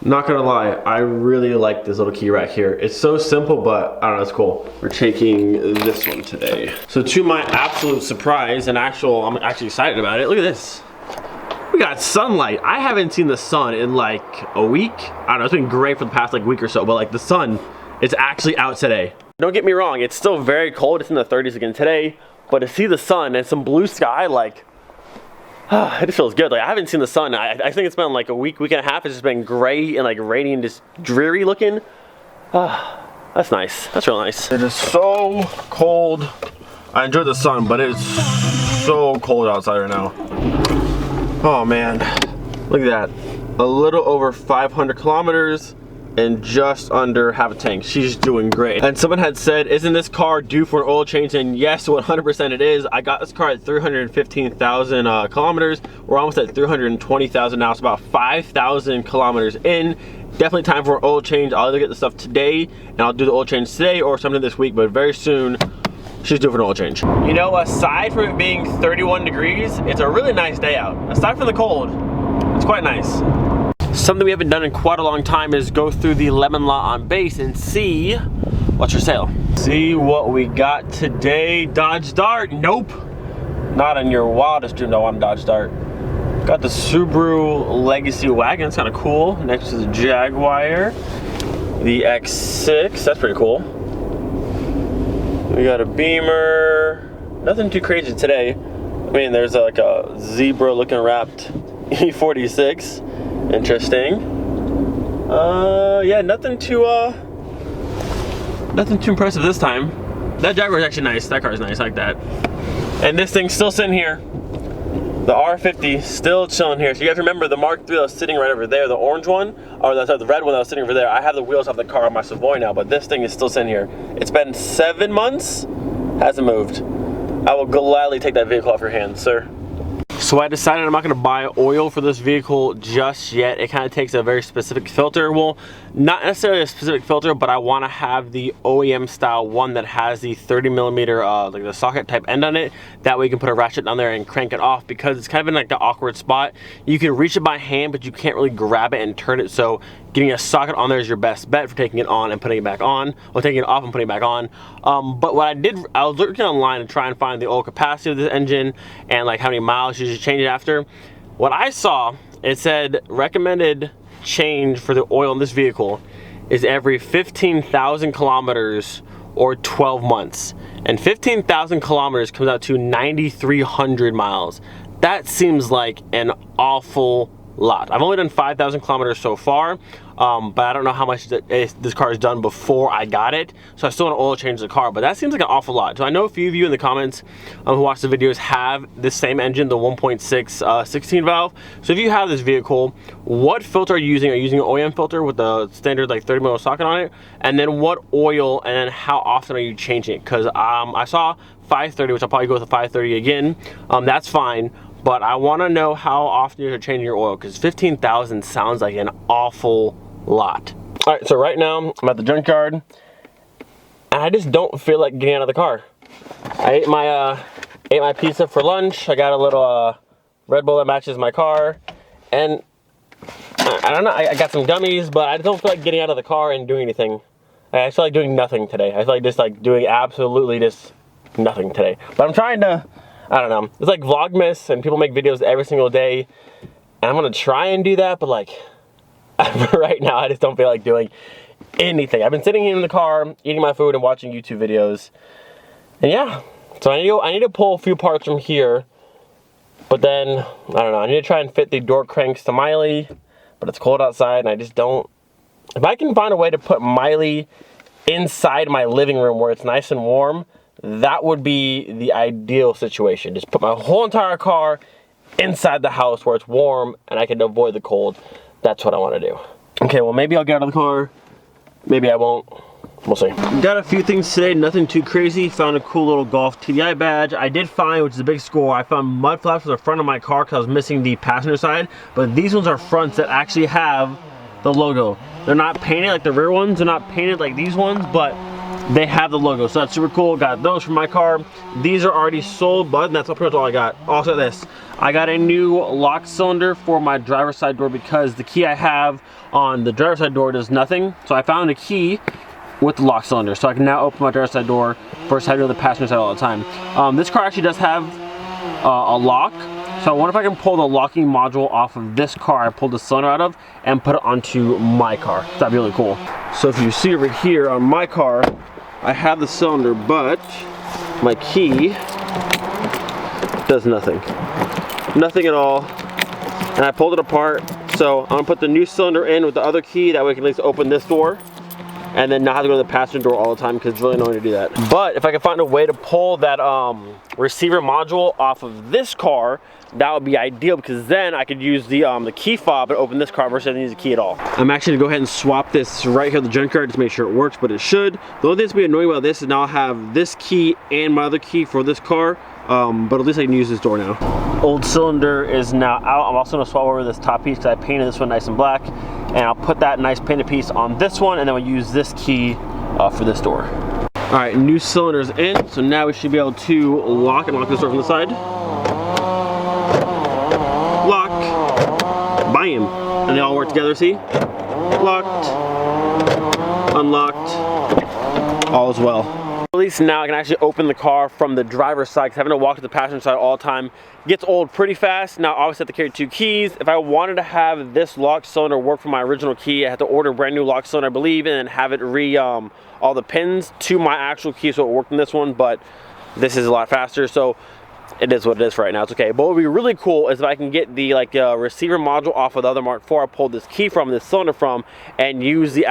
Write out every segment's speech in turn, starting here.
Not gonna lie, I really like this little key right here. It's so simple, but I don't know, it's cool. We're taking this one today. So to my absolute surprise and I'm actually excited about it. Look at this. We got sunlight. I haven't seen the sun in like a week. I don't know, it's been great for the past like week or so, but like the sun is actually out today. Don't get me wrong, it's still very cold. It's in the 30s again today, but to see the sun and some blue sky, like, it just feels good. Like I haven't seen the sun. I think it's been like a week and a half. It's just been gray and like rainy and just dreary looking. That's nice. That's real nice. It is so cold. I enjoy the sun, but it's so cold outside right now. Oh man, look at that. A little over 500 kilometers and just under half a tank. She's doing great. And someone had said, isn't this car due for an oil change? And yes, 100% it is. I got this car at 315,000 kilometers. We're almost at 320,000 now. It's about 5,000 kilometers in. Definitely time for an oil change. I'll either get the stuff today and I'll do the oil change today or something this week, but very soon she's due for an oil change. You know, aside from it being 31 degrees, it's a really nice day out. Aside from the cold, it's quite nice. Something we haven't done in quite a long time is go through the lemon lot on base and see what's for sale. See what we got today. Dodge Dart, nope. Not in your wildest dreams I want a Dodge Dart. Got the Subaru Legacy wagon, it's kind of cool. Next to the Jaguar. The X6, that's pretty cool. We got a Beamer. Nothing too crazy today. I mean, there's like a zebra looking wrapped E46. Interesting. Yeah, nothing too impressive this time. That Jaguar is actually nice. That car is nice, I like that. And this thing's still sitting here. The R50 still chilling here. So you guys remember the Mark III that was sitting right over there, the orange one, or the red one that was sitting over there. I have the wheels off the car on my Savoy now, but this thing is still sitting here. It's been 7 months, hasn't moved. I will gladly take that vehicle off your hands, sir. So I decided I'm not going to buy oil for this vehicle just yet. It kind of takes a very specific filter. Well, not necessarily a specific filter, but I want to have the OEM style one that has the 30 millimeter like the socket type end on it. That way you can put a ratchet down there and crank it off, because it's kind of in like the awkward spot. You can reach it by hand, but you can't really grab it and turn it. So getting a socket on there is your best bet for taking it on and putting it back on, or taking it off and putting it back on. But what I did, I was looking online to try and find the oil capacity of this engine and like how many miles you should change it after. What I saw, it said recommended change for the oil in this vehicle is every 15,000 kilometers or 12 months. And 15,000 kilometers comes out to 9,300 miles. That seems like an awful lot. I've only done 5,000 kilometers so far, but I don't know how much this car has done before I got it, so I still want to oil change the car, but that seems like an awful lot. So I know a few of you in the comments who watch the videos have this same engine, the 1.6 16 valve. So if you have this vehicle, what filter are you using? Are you using an OEM filter with the standard like 30 millimeter socket on it? And then what oil, and then how often are you changing it? Because I saw 530, which I'll probably go with a 530 again. That's fine. But I want to know how often you're changing your oil, because 15,000 sounds like an awful lot. All right, so right now I'm at the junkyard, and I just don't feel like getting out of the car. I ate my pizza for lunch. I got a little Red Bull that matches my car, and I don't know. I got some gummies, but I don't feel like getting out of the car and doing anything. I feel like doing nothing today. I feel like just like doing absolutely just nothing today. But I'm trying to. I don't know. It's like Vlogmas, and people make videos every single day, and I'm gonna try and do that, but like right now I just don't feel like doing anything. I've been sitting here in the car eating my food and watching YouTube videos, and yeah, so I need to pull a few parts from here, but then I don't know, I need to try and fit the door cranks to Miley, but it's cold outside and I just don't. If I can find a way to put Miley inside my living room where it's nice and warm, that would be the ideal situation. Just put my whole entire car inside the house where it's warm and I can avoid the cold. That's what I want to do. Okay, well maybe I'll get out of the car. Maybe I won't. We'll see. Got a few things today, nothing too crazy. Found a cool little Golf TDI badge. I did find, which is a big score, I found mud flaps for the front of my car because I was missing the passenger side. But these ones are fronts that actually have the logo. They're not painted like the rear ones. They're not painted like these ones, but they have the logo, so that's super cool. Got those from my car. These are already sold, but that's pretty much all I got. Also this, I got a new lock cylinder for my driver's side door because the key I have on the driver's side door does nothing. So I found a key with the lock cylinder, so I can now open my driver's side door versus having to go to the passenger side all the time. This car actually does have a lock, so I wonder if I can pull the locking module off of this car I pulled the cylinder out of and put it onto my car. That'd be really cool. So if you see over here on my car, I have the cylinder, but my key does nothing. Nothing at all. And I pulled it apart, so I'm gonna put the new cylinder in with the other key, that way I can at least open this door and then not have to go to the passenger door all the time because it's really annoying to do that. But if I can find a way to pull that receiver module off of this car, that would be ideal, because then I could use the key fob and open this car versus having to use a key at all. I'm actually gonna go ahead and swap this right here at the junkyard just to make sure it works, but it should. The only thing that's gonna be annoying about this is now I have this key and my other key for this car, but at least I can use this door now. Old cylinder is now out. I'm also gonna swap over this top piece because I painted this one nice and black, and I'll put that nice painted piece on this one, and then we'll use this key for this door. All right, new cylinder's in, so now we should be able to lock and unlock this door from the side. Lock, bam, and they all work together, see? Locked, unlocked, all is well. At least now I can actually open the car from the driver's side, because having to walk to the passenger side all the time gets old pretty fast. Now obviously I have to carry 2 keys. If I wanted to have this lock cylinder work for my original key, I had to order a brand new lock cylinder, I believe, and then have it all the pins to my actual key so it worked in this one, but this is a lot faster, so it is what it is for right now. It's okay. But what would be really cool is if I can get the receiver module off of the other Mark IV I pulled this key from, this cylinder from, and use the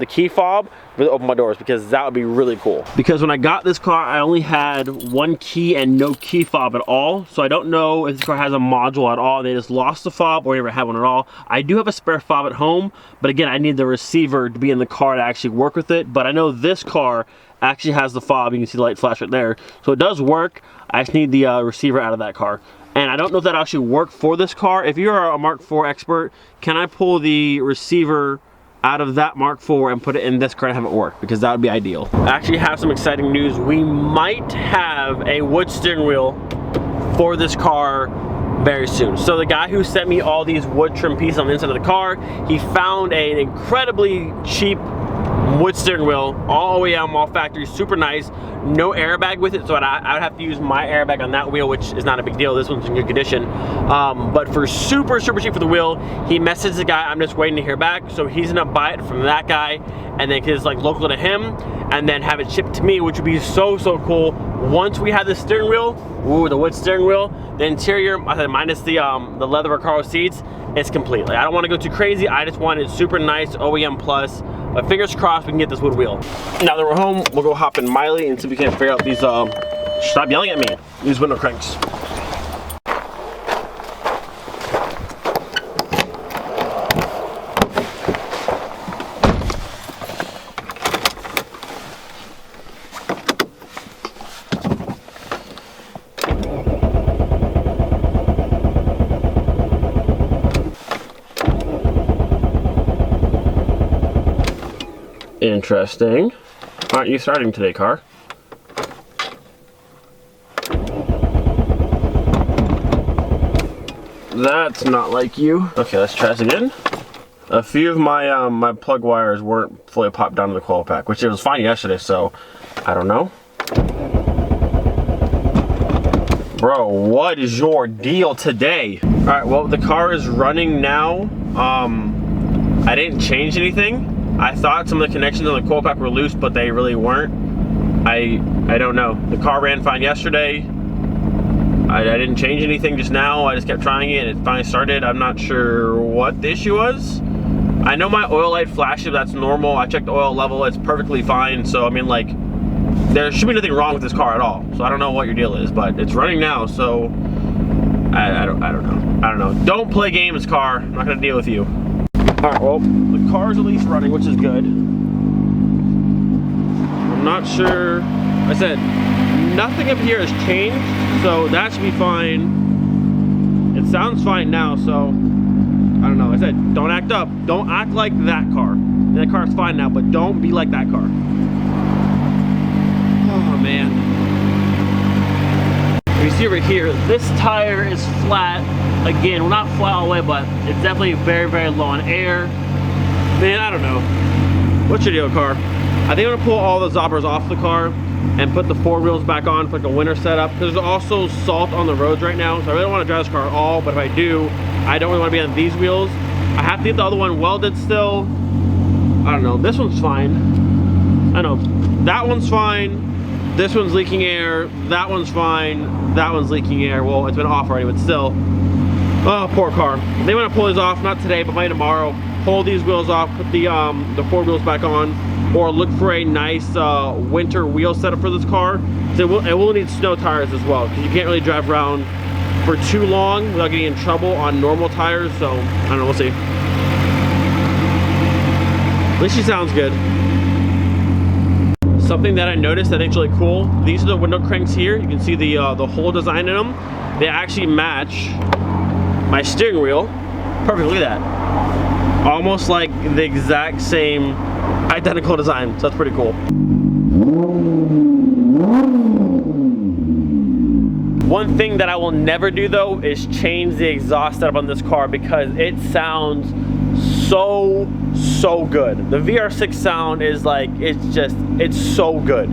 key fob to open my doors, because that would be really cool. Because when I got this car, I only had 1 key and no key fob at all, so I don't know if this car has a module at all. They just lost the fob or never had one at all. I do have a spare fob at home, but again, I need the receiver to be in the car to actually work with it. But I know this car actually has the fob. You can see the light flash right there, so it does work. I just need the receiver out of that car, and I don't know if that actually worked for this car. If you're a Mark IV expert, can I pull the receiver out of that Mark IV and put it in this car and have it work? Because that would be ideal. I actually have some exciting news. We might have a wood steering wheel for this car very soon. So the guy who sent me all these wood trim pieces on the inside of the car, he found an incredibly cheap wood steering wheel, all OEM, all factory, super nice, no airbag with it, so I would have to use my airbag on that wheel, which is not a big deal. This one's in good condition. But for super cheap for the wheel, he messaged the guy. I'm just waiting to hear back, so he's gonna buy it from that guy, and then it's like local to him, and then have it shipped to me, which would be so cool. Once we have the steering wheel, the wood steering wheel, the interior, I said minus the leather Recaro seats, it's complete. Like, I don't want to go too crazy. I just want it super nice OEM plus. But fingers crossed we can get this wood wheel. Now that we're home, we'll go hop in Miley and see if we can figure out these, stop yelling at me, these window cranks. Interesting. Aren't you starting today, car? That's not like you. Okay, let's try this again. A few of my my plug wires weren't fully popped down to the coil pack, which it was fine yesterday, so I don't know. Bro, what is your deal today? All right, well, the car is running now. I didn't change anything. I thought some of the connections on the coil pack were loose, but they really weren't. I don't know. The car ran fine yesterday. I didn't change anything just now. I just kept trying it and it finally started. I'm not sure what the issue was. I know my oil light flashes, that's normal. I checked the oil level, it's perfectly fine. So I mean, like, there should be nothing wrong with this car at all. So I don't know what your deal is, but it's running now, so I don't know. Don't play games, car. I'm not gonna deal with you. All right, well, the car's at least running, which is good. I'm not sure. I said, nothing up here has changed, so that should be fine. It sounds fine now, so I don't know. I said, don't act up. Don't act like that car. That car's fine now, but don't be like that car. Oh man. You see over here, this tire is flat. Again, well, not flat all the way, but it's definitely very, very low on air. Man, I don't know. What's your deal, car? I think I'm gonna pull all the zoppers off the car and put the 4 wheels back on for like a winter setup. There's also salt on the roads right now, so I really don't want to drive this car at all, but if I do, I don't really want to be on these wheels. I have to get the other one welded still. I don't know, this one's fine. I know, that one's fine. This one's leaking air, that one's fine. That one's leaking air. Well, it's been off already, but still. Oh, poor car. They want to pull these off, not today, but maybe tomorrow. Pull these wheels off, put the 4 wheels back on, or look for a nice winter wheel setup for this car. So it will need snow tires as well, because you can't really drive around for too long without getting in trouble on normal tires. So I don't know, we'll see. At least she sounds good. Something that I noticed I think is really cool. These are the window cranks here. You can see the hole design in them. They actually match my steering wheel. Perfect, look at that. Almost like the exact same identical design, so that's pretty cool. One thing that I will never do though is change the exhaust setup on this car because it sounds so good. The VR6 sound is like, it's so good.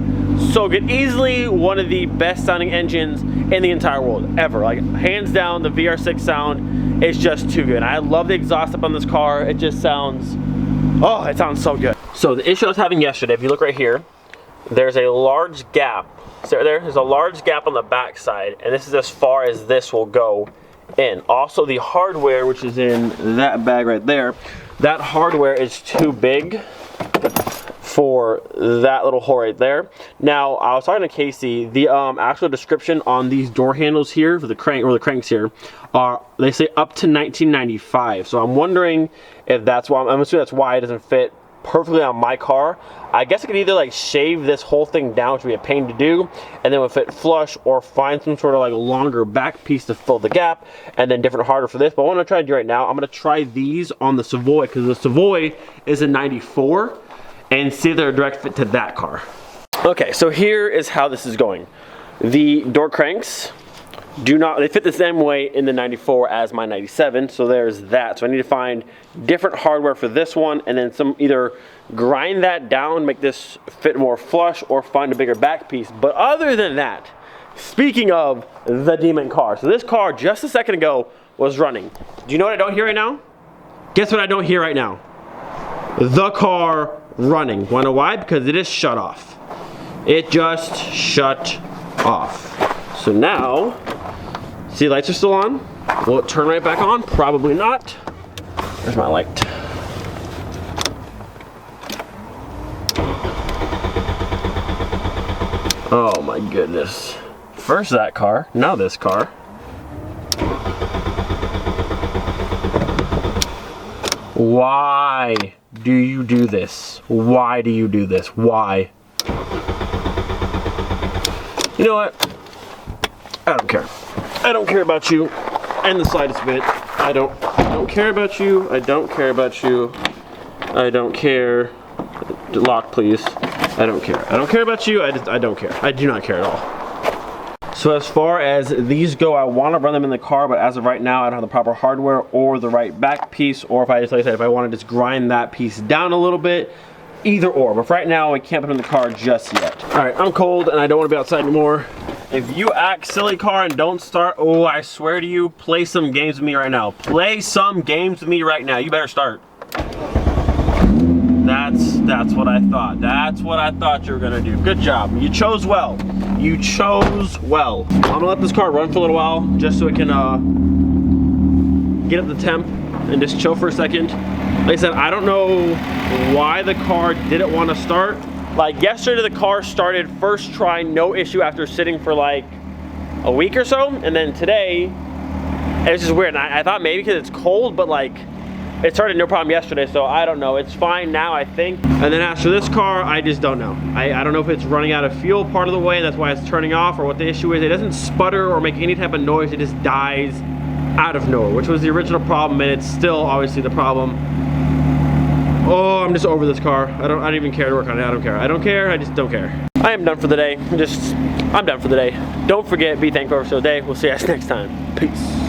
So good. Easily one of the best sounding engines in the entire world ever. Like hands down, the VR6 sound is just too good. I love the exhaust up on this car. It just sounds, oh, it sounds so good. So the issue I was having yesterday, if you look right here, there's a large gap. So there's a large gap on the back side, and this is as far as this will go in. Also the hardware, which is in that bag right there, that hardware is too big for that little hole right there. Now, I was talking to Casey, the actual description on these door handles here for the crank, or the cranks here, are, they say up to 1995. So I'm wondering if that's why, I'm assuming that's why it doesn't fit perfectly on my car. I guess I could either like shave this whole thing down, which would be a pain to do, and then it would fit flush, or find some sort of like longer back piece to fill the gap, and then different hardware for this. But what I'm gonna try to do right now, I'm gonna try these on the Savoy, because the Savoy is a 94, and see if they're a direct fit to that car. Okay, so here is how this is going. The door cranks do not, they fit the same way in the 94 as my 97, so there's that. So I need to find different hardware for this one, and then some, either grind that down, make this fit more flush, or find a bigger back piece. But other than that, speaking of the demon car, so this car just a second ago was running. Do you know what I don't hear right now? Guess what I don't hear right now? The car running. Wanna know why? Because it is shut off. It just shut off. So now, see, lights are still on. Will it turn right back on? Probably not. There's my light. Oh my goodness. First that car, now this car. Why do you do this? Why do you do this? Why? You know what? I don't care. I don't care about you in the slightest bit. I don't care about you. I don't care about you. I don't care. Lock, please. I don't care. I don't care about you. I don't care. I do not care at all. So as far as these go, I want to run them in the car, but as of right now, I don't have the proper hardware or the right back piece, or if I just, like I said, if I want to just grind that piece down a little bit, either or. But for right now, I can't put them in the car just yet. All right, I'm cold and I don't want to be outside anymore. If you act silly, car, and don't start, oh, I swear to you, play some games with me right now. Play some games with me right now. You better start. That's what I thought. That's what I thought you were gonna do. Good job. You chose well. You chose well. I'm gonna let this car run for a little while, just so it can get up the temp and just chill for a second. Like I said, I don't know why the car didn't want to start. Like yesterday, the car started first try, no issue after sitting for like a week or so, and then today, it was just weird. And I thought maybe because it's cold, but like, it started no problem yesterday, so I don't know. It's fine now, I think. And then as for this car, I just don't know. I don't know if it's running out of fuel part of the way, and that's why it's turning off, or what the issue is. It doesn't sputter or make any type of noise. It just dies out of nowhere, which was the original problem, and it's still obviously the problem. Oh, I'm just over this car. I don't even care to work on it. I don't care. I don't care. I just don't care. I am done for the day. I'm done for the day. Don't forget, be thankful for the day. We'll see you guys next time. Peace.